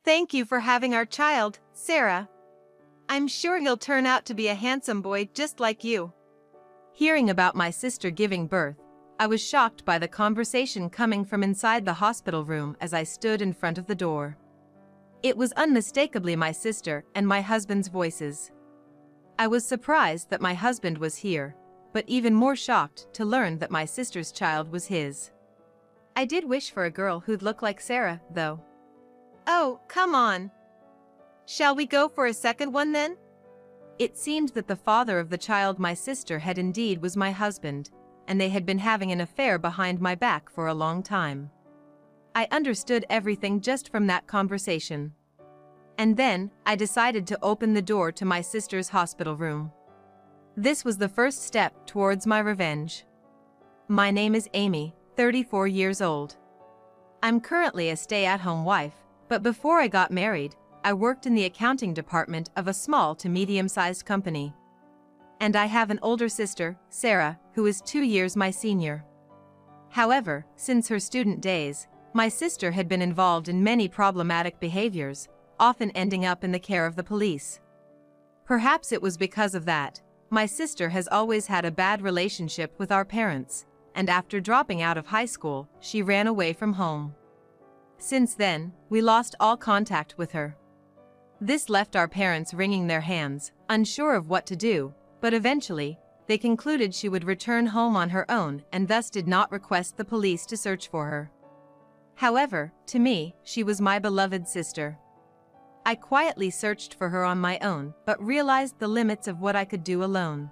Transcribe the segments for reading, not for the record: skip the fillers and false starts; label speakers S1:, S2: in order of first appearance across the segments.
S1: Thank you for having our child, Sarah. I'm sure he'll turn out to be a handsome boy just like you. Hearing about my sister giving birth, I was shocked by the conversation coming from inside the hospital room as I stood in front of the door. It was unmistakably my sister and my husband's voices. I was surprised that my husband was here, but even more shocked to learn that my sister's child was his. I did wish for a girl who'd look like Sarah, though. Oh, come on. Shall we go for a second one then? It seemed that the father of the child my sister had indeed was my husband, and they had been having an affair behind my back for a long time. I understood everything just from that conversation. And then, I decided to open the door to my sister's hospital room. This was the first step towards my revenge. My name is Amy, 34 years old. I'm currently a stay-at-home wife, but before I got married, I worked in the accounting department of a small to medium-sized company. And I have an older sister, Sarah, who is 2 years my senior. However, since her student days, my sister had been involved in many problematic behaviors, often ending up in the care of the police. Perhaps it was because of that, my sister has always had a bad relationship with our parents, and after dropping out of high school, she ran away from home. Since then, we lost all contact with her. This left our parents wringing their hands, unsure of what to do, but eventually, they concluded she would return home on her own and thus did not request the police to search for her. However, to me, she was my beloved sister. I quietly searched for her on my own, but realized the limits of what I could do alone.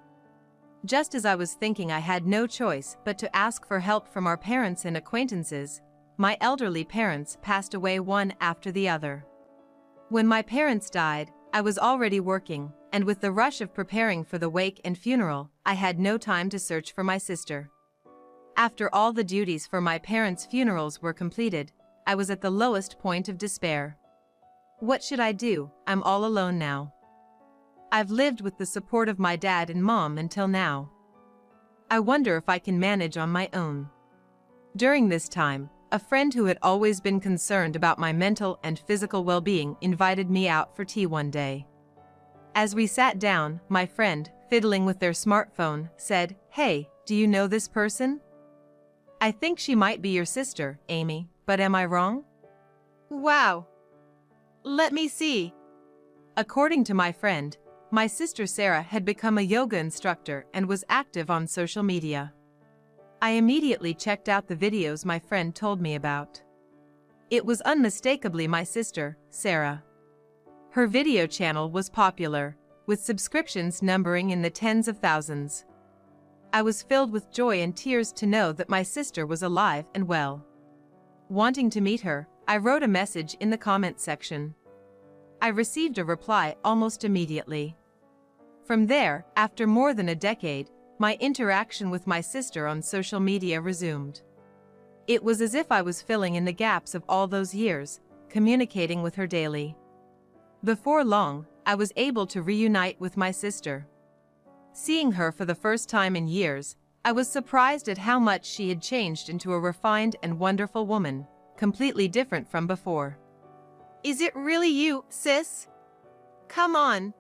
S1: Just as I was thinking I had no choice but to ask for help from our parents and acquaintances, my elderly parents passed away one after the other. When my parents died, I was already working, and with the rush of preparing for the wake and funeral, I had no time to search for my sister. After all the duties for my parents' funerals were completed, I was at the lowest point of despair. What should I do? I'm all alone now. I've lived with the support of my dad and mom until now. I wonder if I can manage on my own. During this time, a friend who had always been concerned about my mental and physical well-being invited me out for tea one day. As we sat down, my friend, fiddling with their smartphone, said, "Hey, do you know this person? I think she might be your sister, Amy, but am I wrong?" Wow. Let me see. According to my friend, my sister Sarah had become a yoga instructor and was active on social media. I immediately checked out the videos my friend told me about. It was unmistakably my sister, Sarah. Her video channel was popular, with subscriptions numbering in the tens of thousands. I was filled with joy and tears to know that my sister was alive and well. Wanting to meet her, I wrote a message in the comment section. I received a reply almost immediately. From there, after more than a decade, my interaction with my sister on social media resumed. It was as if I was filling in the gaps of all those years, communicating with her daily. Before long, I was able to reunite with my sister. Seeing her for the first time in years, I was surprised at how much she had changed into a refined and wonderful woman, completely different from before. Is it really you, sis? Come on.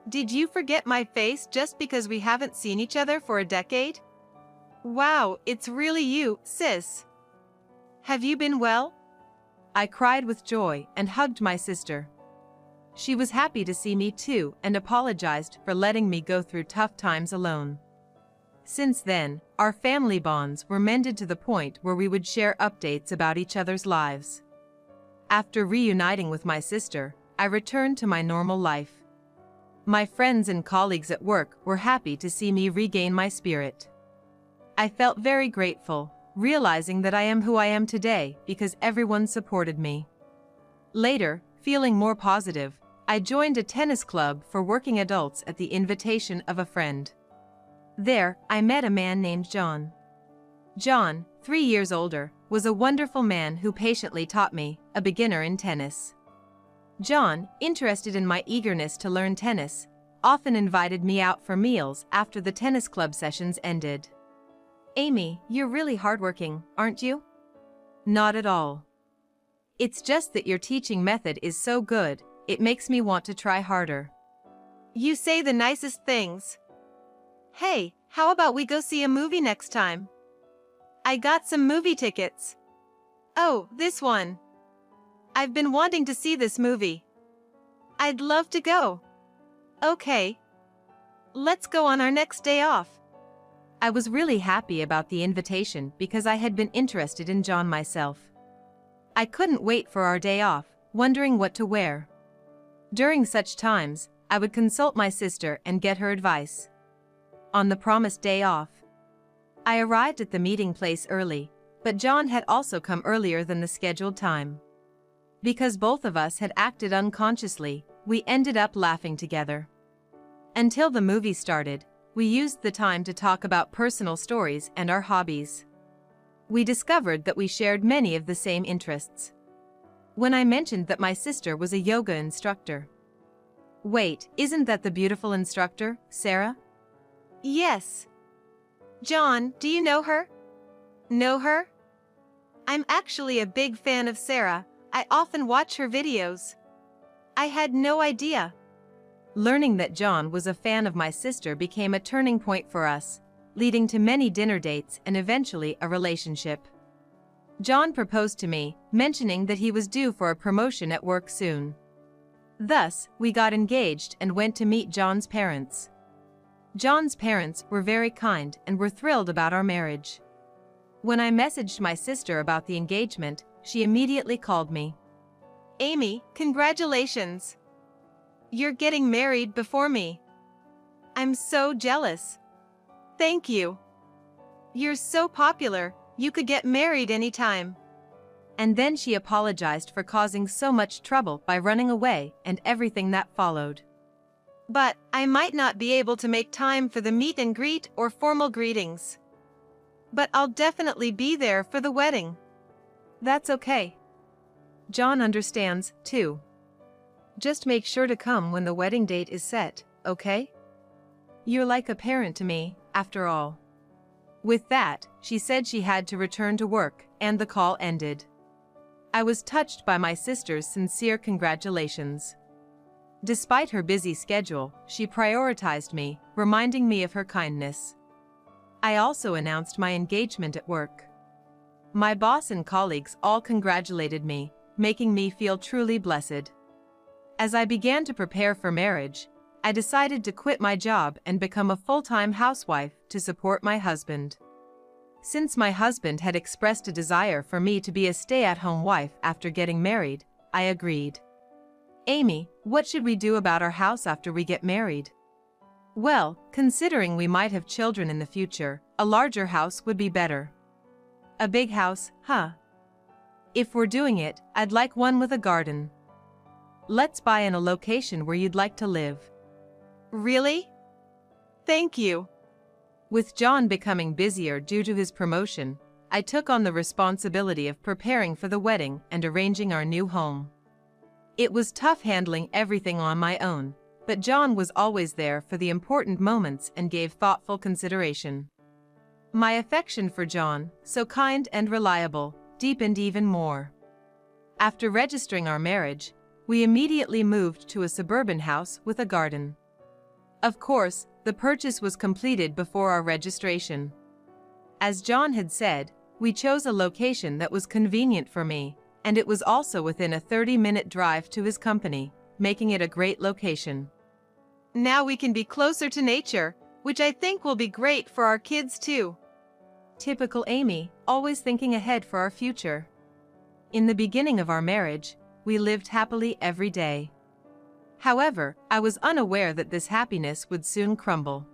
S1: Did you forget my face just because we haven't seen each other for a decade? Wow, it's really you, sis. Have you been well? I cried with joy and hugged my sister. She was happy to see me too and apologized for letting me go through tough times alone. Since then, our family bonds were mended to the point where we would share updates about each other's lives. After reuniting with my sister, I returned to my normal life. My friends and colleagues at work were happy to see me regain my spirit. I felt very grateful, realizing that I am who I am today because everyone supported me. Later, feeling more positive, I joined a tennis club for working adults at the invitation of a friend. There, I met a man named John. John, 3 years older, was a wonderful man who patiently taught me, a beginner in tennis. John, interested in my eagerness to learn tennis, often invited me out for meals after the tennis club sessions ended. "Amy, you're really hardworking, aren't you?" "Not at all. It's just that your teaching method is so good, it makes me want to try harder. You say the nicest things. Hey, how about we go see a movie next time? I got some movie tickets. Oh, this one. I've been wanting to see this movie. I'd love to go. Okay. Let's go on our next day off. I was really happy about the invitation because I had been interested in John myself. I couldn't wait for our day off, wondering what to wear. During such times, I would consult my sister and get her advice. On the promised day off, I arrived at the meeting place early, but John had also come earlier than the scheduled time. Because both of us had acted unconsciously, we ended up laughing together. Until the movie started, we used the time to talk about personal stories and our hobbies. We discovered that we shared many of the same interests. When I mentioned that my sister was a yoga instructor. Wait, isn't that the beautiful instructor, Sarah? Yes. John, do you know her? Know her? I'm actually a big fan of Sarah. I often watch her videos. I had no idea. Learning that John was a fan of my sister became a turning point for us, leading to many dinner dates and eventually a relationship. John proposed to me, mentioning that he was due for a promotion at work soon. Thus, we got engaged and went to meet John's parents. John's parents were very kind and were thrilled about our marriage. When I messaged my sister about the engagement, she immediately called me. Amy, congratulations! You're getting married before me. I'm so jealous. Thank you. You're so popular, you could get married anytime. And then she apologized for causing so much trouble by running away and everything that followed. But I might not be able to make time for the meet and greet or formal greetings. But I'll definitely be there for the wedding. That's okay. John understands, too. Just make sure to come when the wedding date is set, okay? You're like a parent to me, after all. With that, she said she had to return to work, and the call ended. I was touched by my sister's sincere congratulations. Despite her busy schedule, she prioritized me, reminding me of her kindness. I also announced my engagement at work. My boss and colleagues all congratulated me, making me feel truly blessed. As I began to prepare for marriage, I decided to quit my job and become a full-time housewife to support my husband. Since my husband had expressed a desire for me to be a stay-at-home wife after getting married, I agreed. Amy, what should we do about our house after we get married? Well, considering we might have children in the future, a larger house would be better. A big house, huh? If we're doing it, I'd like one with a garden. Let's buy in a location where you'd like to live. Really? Thank you. With John becoming busier due to his promotion, I took on the responsibility of preparing for the wedding and arranging our new home. It was tough handling everything on my own, but John was always there for the important moments and gave thoughtful consideration. My affection for John, so kind and reliable, deepened even more. After registering our marriage, we immediately moved to a suburban house with a garden. Of course, the purchase was completed before our registration. As John had said, we chose a location that was convenient for me, and it was also within a 30-minute drive to his company, making it a great location. Now we can be closer to nature, which I think will be great for our kids too. Typical Amy, always thinking ahead for our future. In the beginning of our marriage, we lived happily every day. However, I was unaware that this happiness would soon crumble.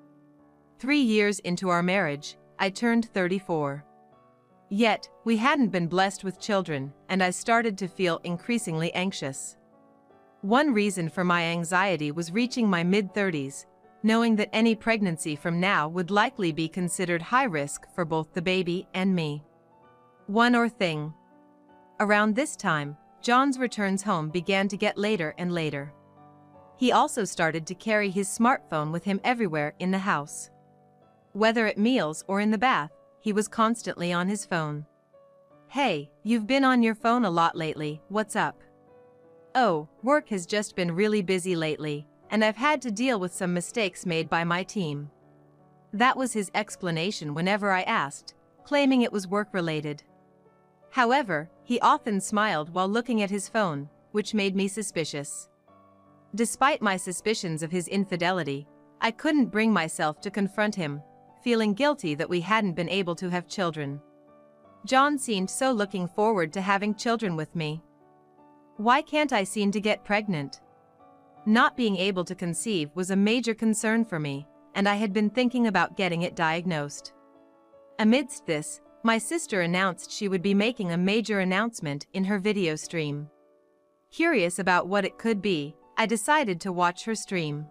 S1: 3 years into our marriage, I turned 34. Yet, we hadn't been blessed with children, and I started to feel increasingly anxious. One reason for my anxiety was reaching my mid-30s, knowing that any pregnancy from now would likely be considered high risk for both the baby and me. One more thing. Around this time, John's returns home began to get later and later. He also started to carry his smartphone with him everywhere in the house. Whether at meals or in the bath, he was constantly on his phone. Hey, you've been on your phone a lot lately, what's up? Oh, work has just been really busy lately, and I've had to deal with some mistakes made by my team. That was his explanation whenever I asked, claiming it was work-related. However, he often smiled while looking at his phone, which made me suspicious. Despite my suspicions of his infidelity, I couldn't bring myself to confront him, feeling guilty that we hadn't been able to have children. John seemed so looking forward to having children with me. Why can't I seem to get pregnant? Not being able to conceive was a major concern for me, and I had been thinking about getting it diagnosed. Amidst this, my sister announced she would be making a major announcement in her video stream. Curious about what it could be, I decided to watch her stream.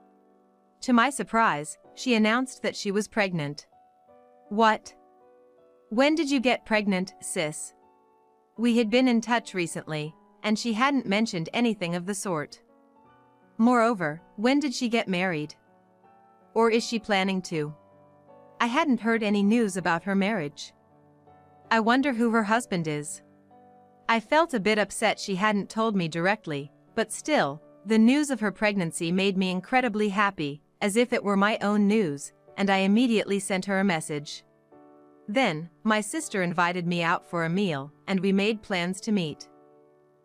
S1: To my surprise, she announced that she was pregnant. What? When did you get pregnant, sis? We had been in touch recently, and she hadn't mentioned anything of the sort. Moreover, when did she get married? Or is she planning to? I hadn't heard any news about her marriage. I wonder who her husband is. I felt a bit upset she hadn't told me directly, but still, the news of her pregnancy made me incredibly happy, as if it were my own news, and I immediately sent her a message. Then, my sister invited me out for a meal, and we made plans to meet.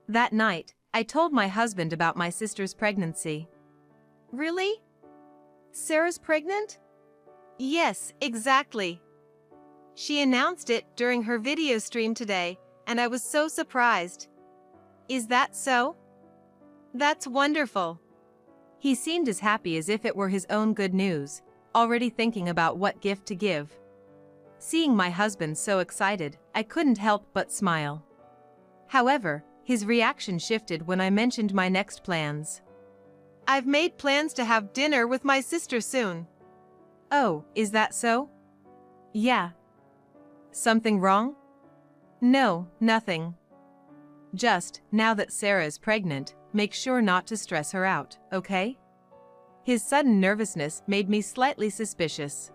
S1: That night, I told my husband about my sister's pregnancy. Really? Sarah's pregnant? Yes, exactly. She announced it during her video stream today, and I was so surprised. Is that so? That's wonderful. He seemed as happy as if it were his own good news, already thinking about what gift to give. Seeing my husband so excited, I couldn't help but smile. However, his reaction shifted when I mentioned my next plans. I've made plans to have dinner with my sister soon. Oh, is that so? Yeah. Something wrong? No, nothing. Just, now that Sarah is pregnant, make sure not to stress her out, okay? His sudden nervousness made me slightly suspicious.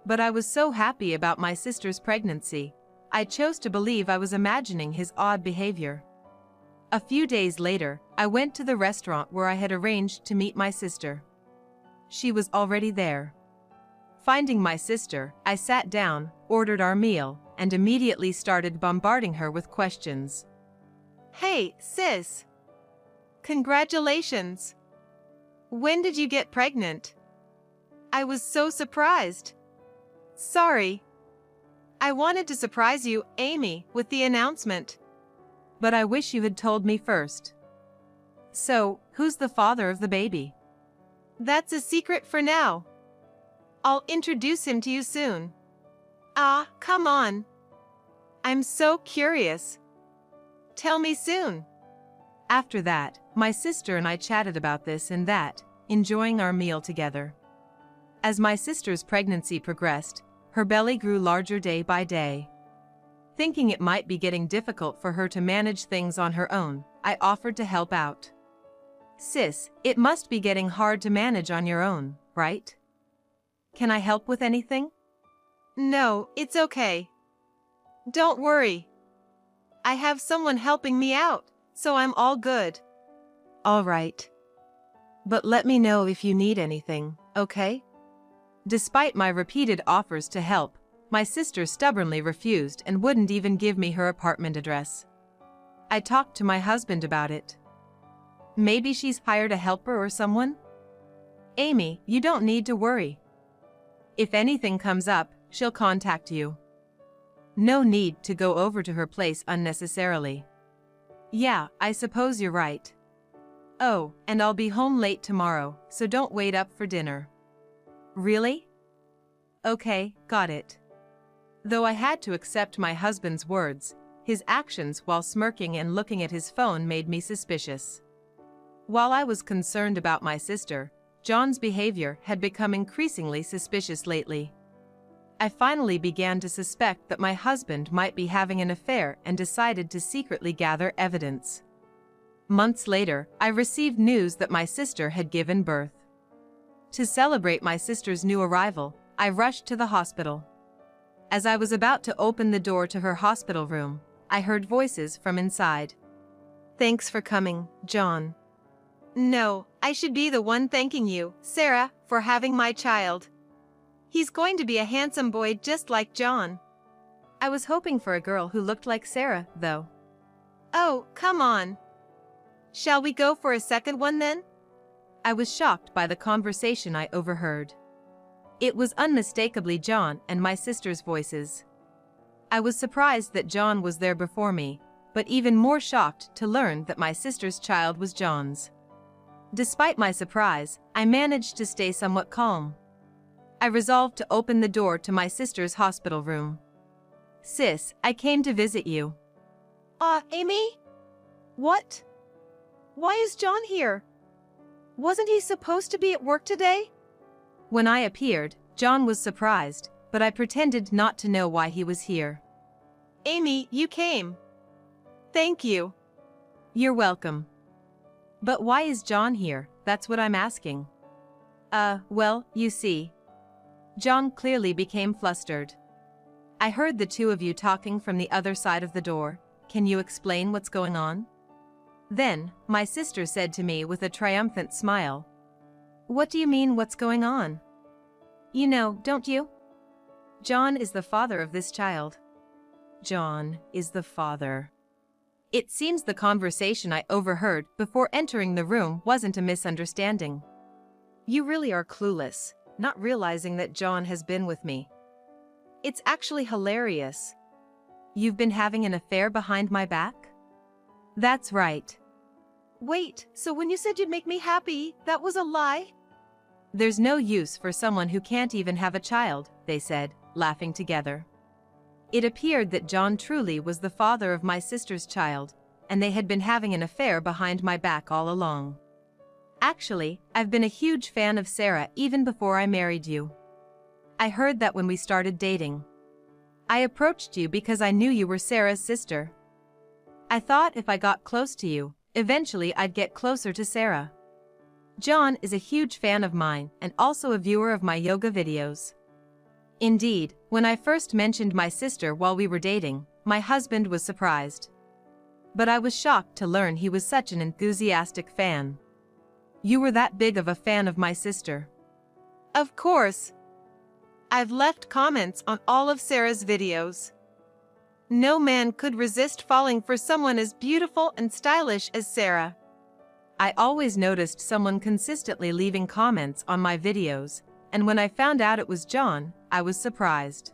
S1: But I was so happy about my sister's pregnancy, I chose to believe I was imagining his odd behavior. A few days later, I went to the restaurant where I had arranged to meet my sister. She was already there. Finding my sister, I sat down, ordered our meal, and immediately started bombarding her with questions. Hey, sis! Congratulations! When did you get pregnant? I was so surprised. Sorry. I wanted to surprise you, Amy, with the announcement. But I wish you had told me first. So, who's the father of the baby? That's a secret for now. I'll introduce him to you soon. Ah, come on. I'm so curious. Tell me soon. After that, my sister and I chatted about this and that, enjoying our meal together. As my sister's pregnancy progressed, her belly grew larger day by day. Thinking it might be getting difficult for her to manage things on her own, I offered to help out. Sis, it must be getting hard to manage on your own, right? Can I help with anything? No, it's okay. Don't worry. I have someone helping me out, so I'm all good. All right. But let me know if you need anything, okay? Despite my repeated offers to help, my sister stubbornly refused and wouldn't even give me her apartment address. I talked to my husband about it. Maybe she's hired a helper or someone? Amy, you don't need to worry. If anything comes up, she'll contact you. No need to go over to her place unnecessarily. Yeah, I suppose you're right. Oh, and I'll be home late tomorrow, so don't wait up for dinner. Really? Okay, got it. Though I had to accept my husband's words, his actions while smirking and looking at his phone made me suspicious. While I was concerned about my sister, John's behavior had become increasingly suspicious lately. I finally began to suspect that my husband might be having an affair and decided to secretly gather evidence. Months later, I received news that my sister had given birth. To celebrate my sister's new arrival, I rushed to the hospital. As I was about to open the door to her hospital room, I heard voices from inside. Thanks for coming, John. No, I should be the one thanking you, Sarah, for having my child. He's going to be a handsome boy just like John. I was hoping for a girl who looked like Sarah, though. Oh, come on. Shall we go for a second one then? I was shocked by the conversation I overheard. It was unmistakably John and my sister's voices. I was surprised that John was there before me, but even more shocked to learn that my sister's child was John's. Despite my surprise, I managed to stay somewhat calm. I resolved to open the door to my sister's hospital room. Sis, I came to visit you.
S2: Amy? What? Why is John here? Wasn't he supposed to be at work today?
S1: When I appeared, John was surprised, but I pretended not to know why he was here.
S2: Amy, you came. Thank you.
S1: You're welcome. But why is John here? That's what I'm asking. Well, you see. John clearly became flustered. I heard the two of you talking from the other side of the door. Can you explain what's going on? Then, my sister said to me with a triumphant smile. What do you mean, what's going on? You know, don't you? John is the father of this child. John is the father. It seems the conversation I overheard before entering the room wasn't a misunderstanding. You really are clueless, not realizing that John has been with me. It's actually hilarious. You've been having an affair behind my back? That's right.
S2: Wait, so when you said you'd make me happy, that was a lie?
S1: There's no use for someone who can't even have a child, they said, laughing together. It appeared that John truly was the father of my sister's child, and they had been having an affair behind my back all along. Actually, I've been a huge fan of Sarah even before I married you. I heard that when we started dating. I approached you because I knew you were Sarah's sister. I thought if I got close to you, eventually I'd get closer to Sarah. John is a huge fan of mine and also a viewer of my yoga videos. Indeed, when I first mentioned my sister while we were dating, my husband was surprised. But I was shocked to learn he was such an enthusiastic fan. You were that big of a fan of my sister?
S2: Of course. I've left comments on all of Sarah's videos. No man could resist falling for someone as beautiful and stylish as Sarah.
S1: I always noticed someone consistently leaving comments on my videos, and when I found out it was John, I was surprised.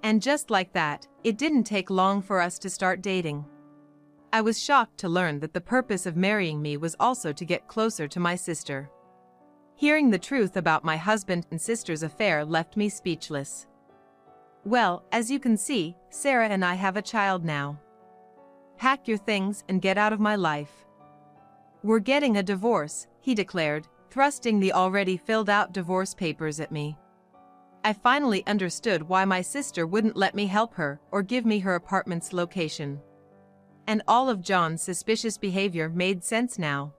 S1: And just like that, it didn't take long for us to start dating. I was shocked to learn that the purpose of marrying me was also to get closer to my sister. Hearing the truth about my husband and sister's affair left me speechless. Well, as you can see, Sarah and I have a child now. Pack your things and get out of my life. We're getting a divorce, he declared, thrusting the already filled-out divorce papers at me. I finally understood why my sister wouldn't let me help her or give me her apartment's location. And all of John's suspicious behavior made sense now.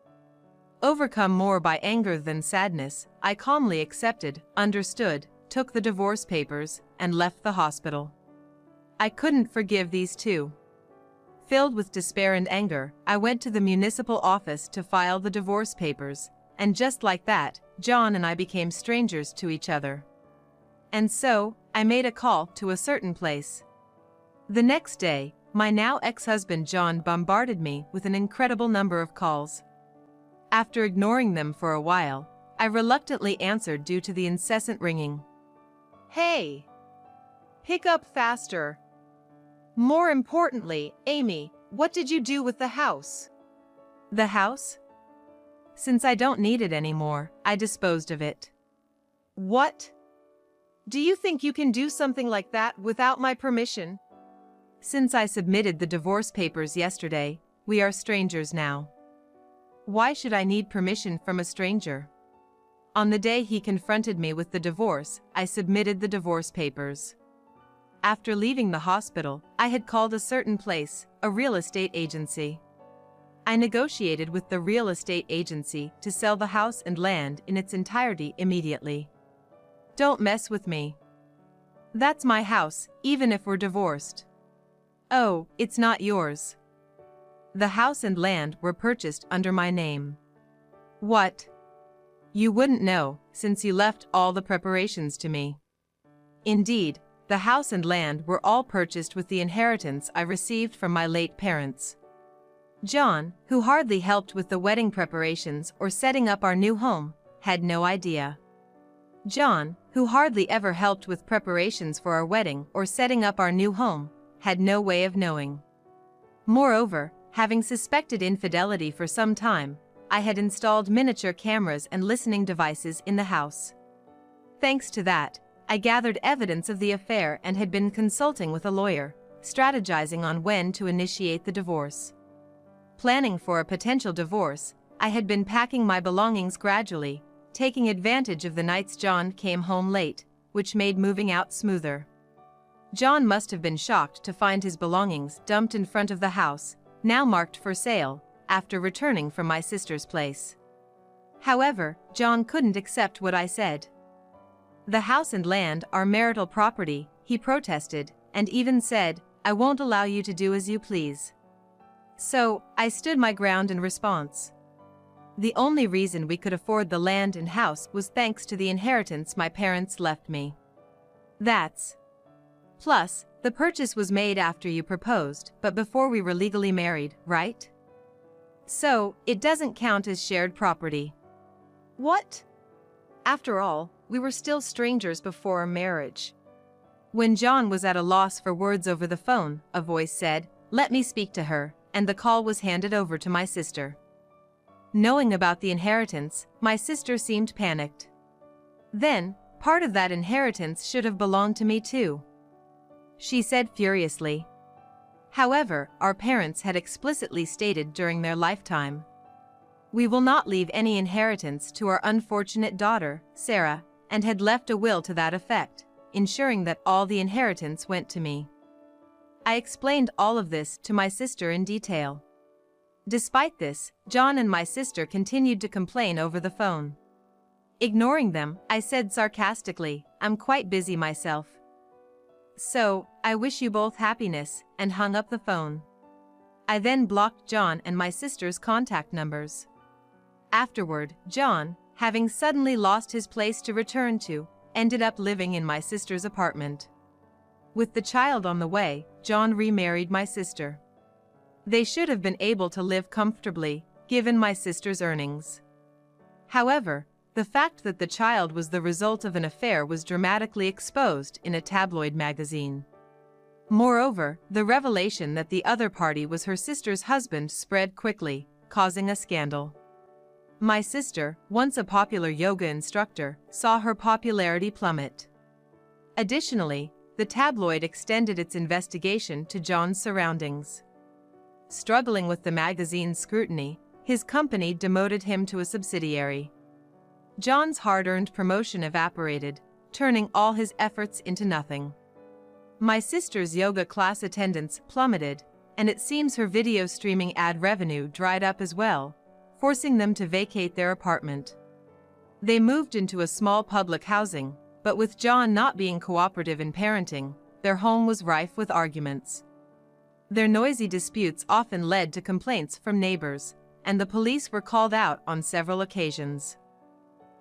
S1: Overcome more by anger than sadness, I calmly accepted, understood, took the divorce papers, and left the hospital. I couldn't forgive these two. Filled with despair and anger, I went to the municipal office to file the divorce papers, and just like that, John and I became strangers to each other. And so, I made a call to a certain place. The next day, my now ex-husband John bombarded me with an incredible number of calls. After ignoring them for a while, I reluctantly answered due to the incessant ringing.
S2: Hey! Pick up faster. More importantly, Amy, what did you do with the house?
S1: The house? Since I don't need it anymore, I disposed of it.
S2: What? Do you think you can do something like that without my permission?
S1: Since I submitted the divorce papers yesterday, we are strangers now. Why should I need permission from a stranger? On the day he confronted me with the divorce, I submitted the divorce papers. After leaving the hospital, I had called a certain place, a real estate agency. I negotiated with the real estate agency to sell the house and land in its entirety immediately. Don't mess with me. That's my house, even if we're divorced. Oh, it's not yours. The house and land were purchased under my name. What? You wouldn't know, since you left all the preparations to me. Indeed, the house and land were all purchased with the inheritance I received from my late parents. John, who hardly helped with the wedding preparations or setting up our new home, had no idea. John, who hardly ever helped with preparations for our wedding or setting up our new home, had no way of knowing. Moreover, having suspected infidelity for some time, I had installed miniature cameras and listening devices in the house. Thanks to that, I gathered evidence of the affair and had been consulting with a lawyer, strategizing on when to initiate the divorce. Planning for a potential divorce, I had been packing my belongings gradually, taking advantage of the nights John came home late, which made moving out smoother. John must have been shocked to find his belongings dumped in front of the house, now marked for sale, after returning from my sister's place. However, John couldn't accept what I said. The house and land are marital property, he protested, and even said, I won't allow you to do as you please. So, I stood my ground in response. The only reason we could afford the land and house was thanks to the inheritance my parents left me. That's. Plus, the purchase was made after you proposed, but before we were legally married, right? So, it doesn't count as shared property. What? After all, we were still strangers before our marriage. When John was at a loss for words over the phone, a voice said, "Let me speak to her," and the call was handed over to my sister. Knowing about the inheritance, my sister seemed panicked. Then, part of that inheritance should have belonged to me too, she said furiously. However, our parents had explicitly stated during their lifetime, "We will not leave any inheritance to our unfortunate daughter, Sarah," and had left a will to that effect, ensuring that all the inheritance went to me. I explained all of this to my sister in detail. Despite this, John and my sister continued to complain over the phone. Ignoring them, I said sarcastically, "I'm quite busy myself. So, I wish you both happiness," and hung up the phone. I then blocked John and my sister's contact numbers. Afterward, John, having suddenly lost his place to return to, ended up living in my sister's apartment. With the child on the way, John remarried my sister. They should have been able to live comfortably, given my sister's earnings. However, the fact that the child was the result of an affair was dramatically exposed in a tabloid magazine. Moreover, the revelation that the other party was her sister's husband spread quickly, causing a scandal. My sister, once a popular yoga instructor, saw her popularity plummet. Additionally, the tabloid extended its investigation to John's surroundings. Struggling with the magazine's scrutiny, his company demoted him to a subsidiary. John's hard-earned promotion evaporated, turning all his efforts into nothing. My sister's yoga class attendance plummeted, and it seems her video streaming ad revenue dried up as well, forcing them to vacate their apartment. They moved into a small public housing, but with John not being cooperative in parenting, their home was rife with arguments. Their noisy disputes often led to complaints from neighbors, and the police were called out on several occasions.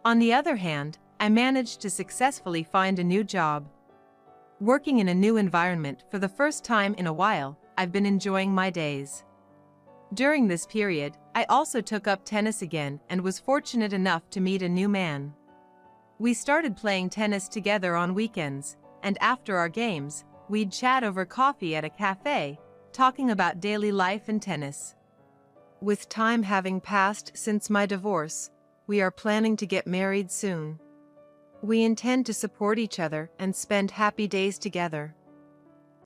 S1: On the other hand, I managed to successfully find a new job. Working in a new environment for the first time in a while, I've been enjoying my days. During this period, I also took up tennis again and was fortunate enough to meet a new man. We started playing tennis together on weekends, and after our games, we'd chat over coffee at a cafe, talking about daily life and tennis. With time having passed since my divorce, we are planning to get married soon. We intend to support each other and spend happy days together.